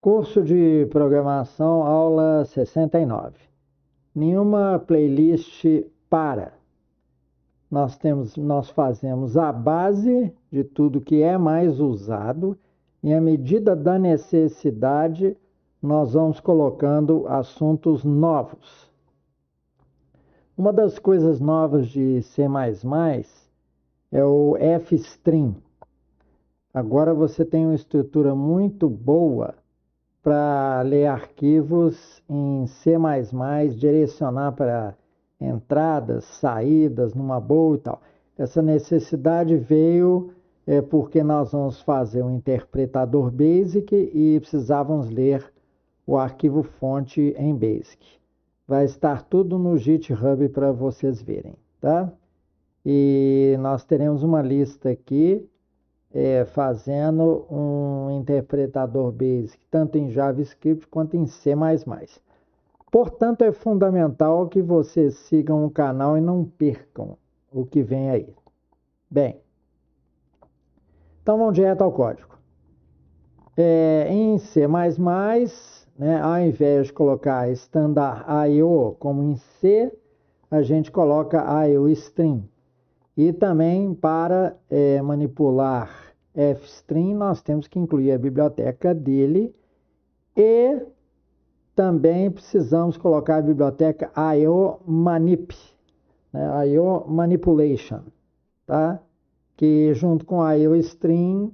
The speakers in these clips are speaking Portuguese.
Curso de Programação, aula 69. Nenhuma playlist para. Nós fazemos a base de tudo que é mais usado e, à medida da necessidade, nós vamos colocando assuntos novos. Uma das coisas novas de C++ é o F-String. Agora você tem uma estrutura muito boa para ler arquivos em C++, direcionar para entradas, saídas, numa boa e tal. Essa necessidade veio porque nós vamos fazer um interpretador BASIC e precisávamos ler o arquivo fonte em BASIC. Vai estar tudo no GitHub para vocês verem, tá? E nós teremos uma lista aqui fazendo um interpretador BASIC, tanto em JavaScript quanto em C++. Portanto, é fundamental que vocês sigam o canal e não percam o que vem aí. Bem, então vamos direto ao código. Em C++, né, ao invés de colocar standard I/O como em C, a gente coloca I/O string. E também para manipular F-string, nós temos que incluir a biblioteca dele e também precisamos colocar a biblioteca IO-manip, né? IO manipulation, tá? Que junto com a IO-string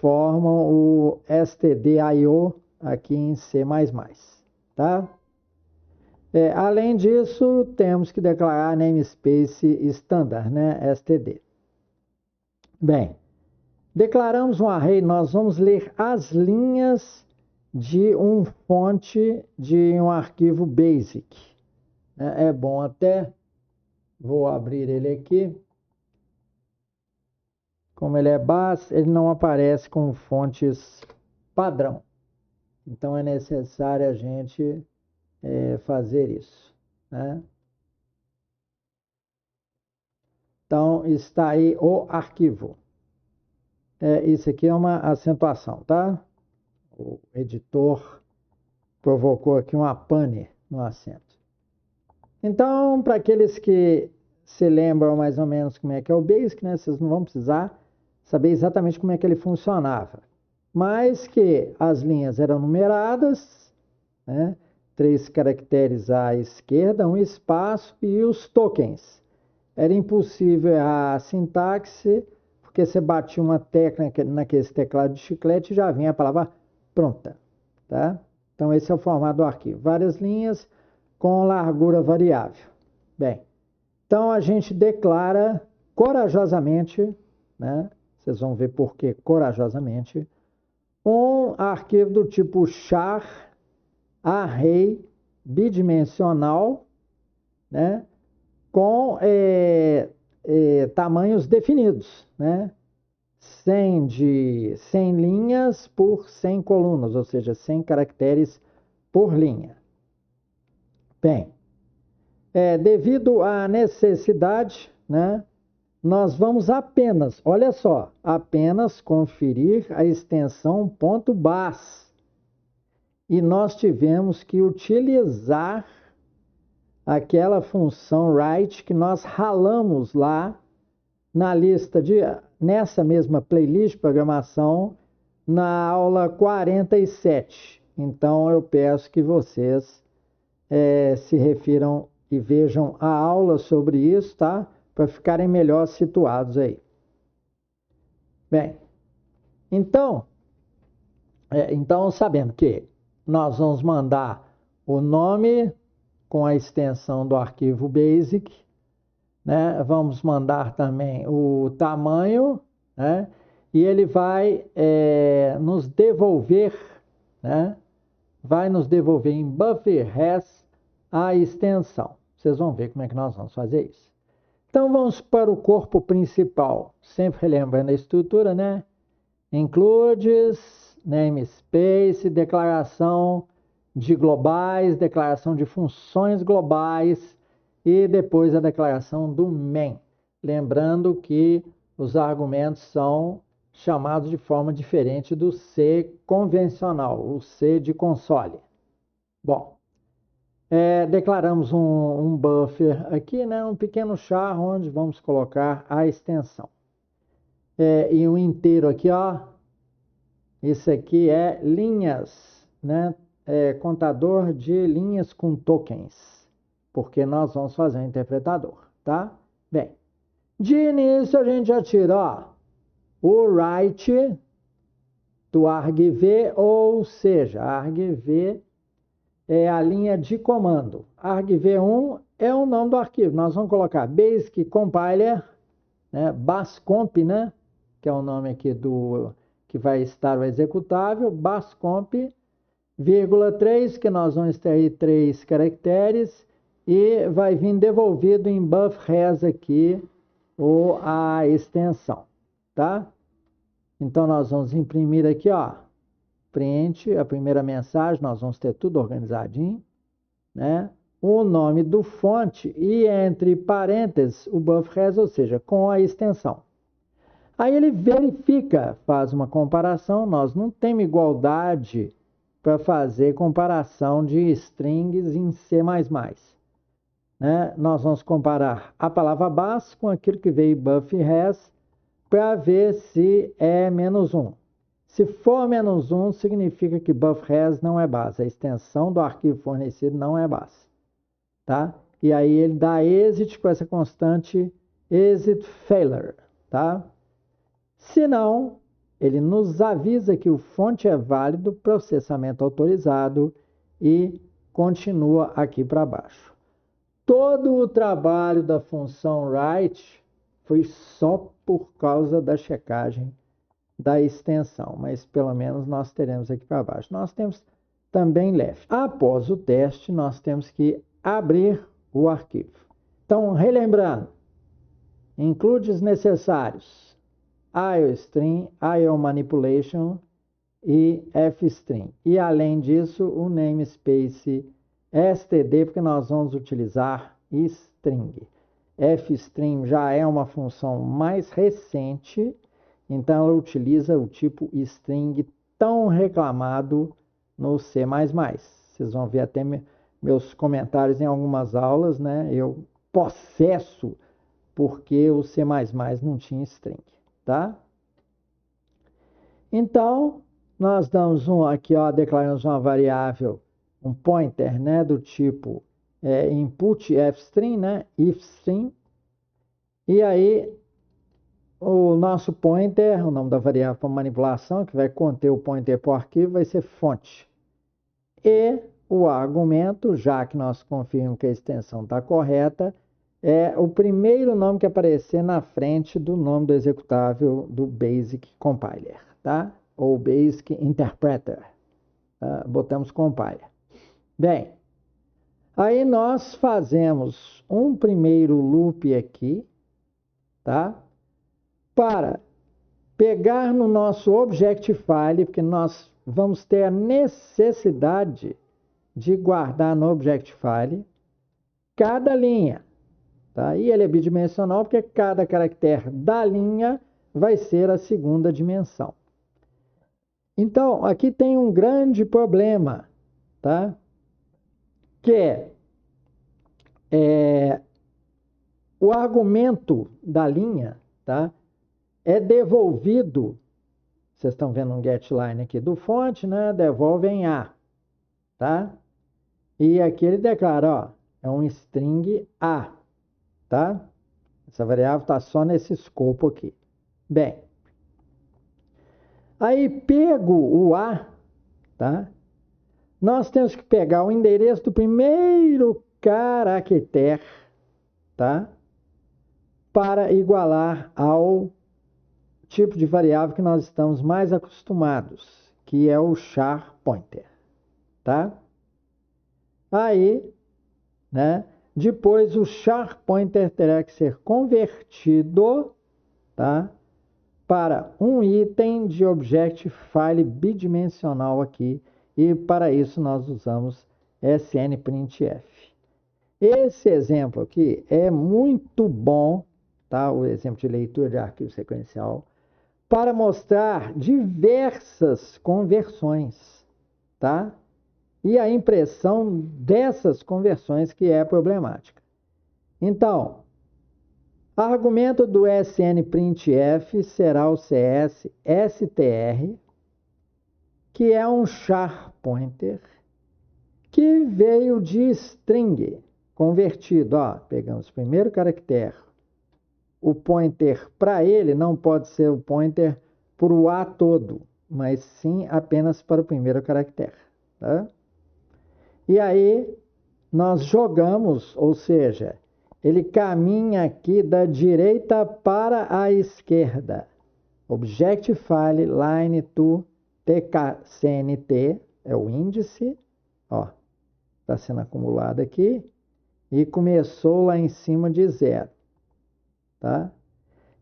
formam o stdio aqui em C++, tá? Além disso, temos que declarar namespace standard, né? std. Bem, declaramos um array, nós vamos ler as linhas de um fonte de um arquivo basic. É bom até, vou abrir ele aqui. Como ele é base, ele não aparece com fontes padrão. Então é necessário a gente fazer isso, né? Então está aí o arquivo. Isso aqui é uma acentuação, tá? O editor provocou aqui uma pane no acento. Então, para aqueles que se lembram mais ou menos como é que é o BASIC, né? Vocês não vão precisar saber exatamente como é que ele funcionava. Mas que as linhas eram numeradas, né? 3 caracteres à esquerda, um espaço e os tokens. Era impossível a sintaxe, porque você batia uma tecla naquele teclado de chiclete e já vinha a palavra pronta, tá? Então esse é o formato do arquivo. Várias linhas com largura variável. Bem, então a gente declara corajosamente, né? Vocês vão ver por que corajosamente, um arquivo do tipo char array bidimensional, né, com tamanhos definidos, né, 100 linhas por 100 colunas, ou seja, 100 caracteres por linha. Bem, devido à necessidade, né, nós vamos apenas, olha só, apenas conferir a extensão .bas. E nós tivemos que utilizar aquela função write que nós ralamos lá na lista nessa mesma playlist de programação na aula 47. Então eu peço que vocês se refiram e vejam a aula sobre isso, tá? Para ficarem melhor situados aí. Bem, então sabendo que nós vamos mandar o nome com a extensão do arquivo BASIC, né? Vamos mandar também o tamanho, né? E ele vai nos devolver, né? Vai nos devolver em buffer_res a extensão. Vocês vão ver como é que nós vamos fazer isso. Então vamos para o corpo principal, sempre relembrando a estrutura, né? Includes, namespace, declaração de globais, declaração de funções globais e depois a declaração do main. Lembrando que os argumentos são chamado de forma diferente do C convencional, o C de console. Bom, declaramos um buffer aqui, né, um pequeno char onde vamos colocar a extensão. E um inteiro aqui, ó, isso aqui é linhas, né, contador de linhas com tokens, porque nós vamos fazer um interpretador, tá? Bem, de início a gente já tira, ó, o write do argv, ou seja, argv é a linha de comando. argv1 é o nome do arquivo. Nós vamos colocar basic compiler, né, bascomp, né, que é o nome aqui do que vai estar o executável, bascomp, vírgula 3, que nós vamos extrair 3 caracteres, e vai vir devolvido em buffres aqui a extensão, tá? Então, nós vamos imprimir aqui, ó, print, a primeira mensagem, nós vamos ter tudo organizadinho, né? O nome do fonte e entre parênteses o buffres, ou seja, com a extensão. Aí ele verifica, faz uma comparação, nós não temos igualdade para fazer comparação de strings em C++. Né? Nós vamos comparar a palavra base com aquilo que veio buffres para ver se é -1. Se for -1, significa que buffres não é base, a extensão do arquivo fornecido não é base. Tá? E aí ele dá exit com essa constante exit failure. Tá? Se não, ele nos avisa que o fonte é válido, processamento autorizado e continua aqui para baixo. Todo o trabalho da função write foi só por causa da checagem da extensão, mas pelo menos nós teremos aqui para baixo. Nós temos também left. Após o teste, nós temos que abrir o arquivo. Então, relembrando, includes necessários IOString, IOManipulation e FString. E além disso, o namespace std, porque nós vamos utilizar string. FString já é uma função mais recente, então ela utiliza o tipo string tão reclamado no C++. Vocês vão ver até meus comentários em algumas aulas, né? Eu possesso porque o C++ não tinha string, tá? Então, nós damos aqui, ó, declaramos uma variável, um pointer, né, do tipo input fstring, né, ifstring, e aí o nosso pointer, o nome da variável para manipulação, que vai conter o pointer para o arquivo, vai ser fonte. E o argumento, já que nós confirmamos que a extensão está correta, é o primeiro nome que aparecer na frente do nome do executável do Basic Compiler, tá? Ou Basic Interpreter. Tá? Botamos compiler. Bem, aí nós fazemos um primeiro loop aqui, tá? Para pegar no nosso Objectfile, porque nós vamos ter a necessidade de guardar no Objectfile cada linha. Tá? E ele é bidimensional porque cada caractere da linha vai ser a segunda dimensão. Então, aqui tem um grande problema, tá? Que o argumento da linha, tá? É devolvido, vocês estão vendo um getLine aqui do fonte, né? Devolve em A, tá? E aqui ele declara, ó, é um string A, tá? Essa variável está só nesse escopo aqui. Bem, aí pego o A, tá? Nós temos que pegar o endereço do primeiro caractere, tá? Para igualar ao tipo de variável que nós estamos mais acostumados, que é o char pointer, tá? Aí, né? Depois o char pointer terá que ser convertido, tá? Para um item de Objectfile bidimensional aqui, e para isso nós usamos snprintf. Esse exemplo aqui é muito bom, tá? O exemplo de leitura de arquivo sequencial, para mostrar diversas conversões, tá? E a impressão dessas conversões que é problemática. Então, argumento do SNPrintf será o CS str, que é um char pointer que veio de string convertido. Ó, pegamos o primeiro caractere. O pointer para ele não pode ser o pointer para o A todo, mas sim apenas para o primeiro caractere. Tá? E aí nós jogamos, ou seja, ele caminha aqui da direita para a esquerda. Objectfile line to tkcnt é o índice, ó, está sendo acumulado aqui e começou lá em cima de 0, tá?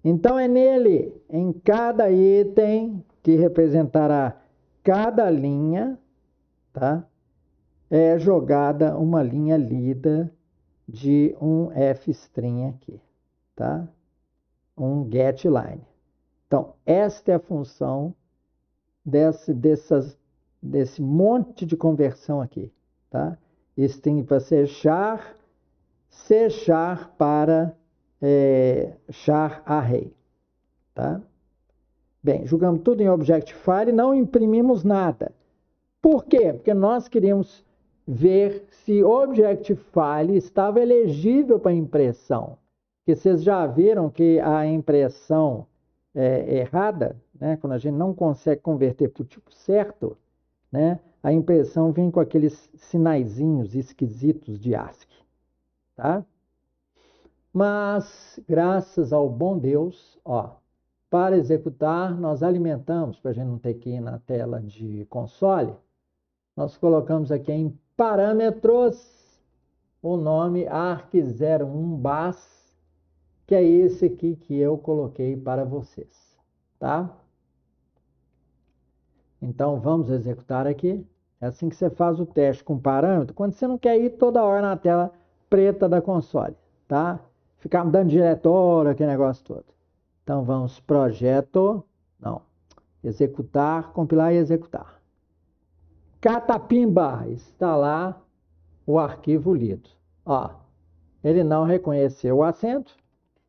Então é nele, em cada item que representará cada linha, tá? É jogada uma linha lida de um fstring aqui, tá? Um getLine. Então, esta é a função desse monte de conversão aqui, tá? String para C Sharp para char array, tá? Bem, jogamos tudo em Objectfile e não imprimimos nada. Por quê? Porque nós queríamos ver se o Objectfile estava elegível para impressão. Porque vocês já viram que a impressão errada, né, quando a gente não consegue converter para o tipo certo, né, a impressão vem com aqueles sinaizinhos esquisitos de ASCII. Tá? Mas, graças ao bom Deus, ó, para executar, nós alimentamos, para a gente não ter que ir na tela de console, nós colocamos aqui em parâmetros o nome arc01bas, que é esse aqui que eu coloquei para vocês, tá? Então, vamos executar aqui. É assim que você faz o teste com parâmetro, quando você não quer ir toda hora na tela preta da console, tá? Ficar mudando diretório, aquele negócio todo. Então, vamos projeto, não, executar, compilar e executar. Catapimba, instalar o arquivo lido. Ó, ele não reconheceu o acento.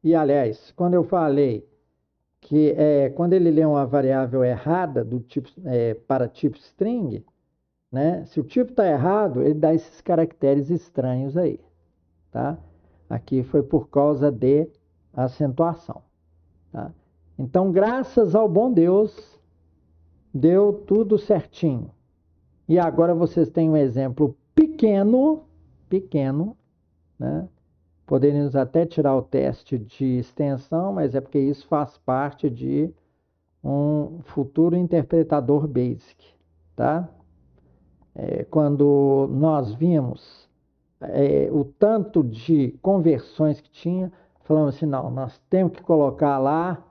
E, aliás, quando eu falei que quando ele lê uma variável errada do tipo, para tipo string, né, se o tipo está errado, ele dá esses caracteres estranhos aí. Tá? Aqui foi por causa de acentuação. Tá? Então, graças ao bom Deus, deu tudo certinho. E agora vocês têm um exemplo pequeno, né? Poderíamos até tirar o teste de extensão, mas é porque isso faz parte de um futuro interpretador BASIC, tá? Quando nós vimos o tanto de conversões que tinha, falamos assim, não, nós temos que colocar lá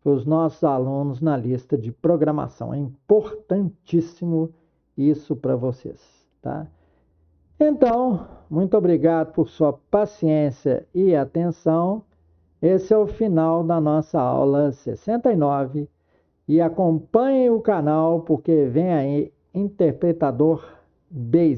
para os nossos alunos na lista de programação. É importantíssimo isso para vocês, tá? Então, muito obrigado por sua paciência e atenção. Esse é o final da nossa aula 69 e acompanhe o canal porque vem aí Interpretador BASIC.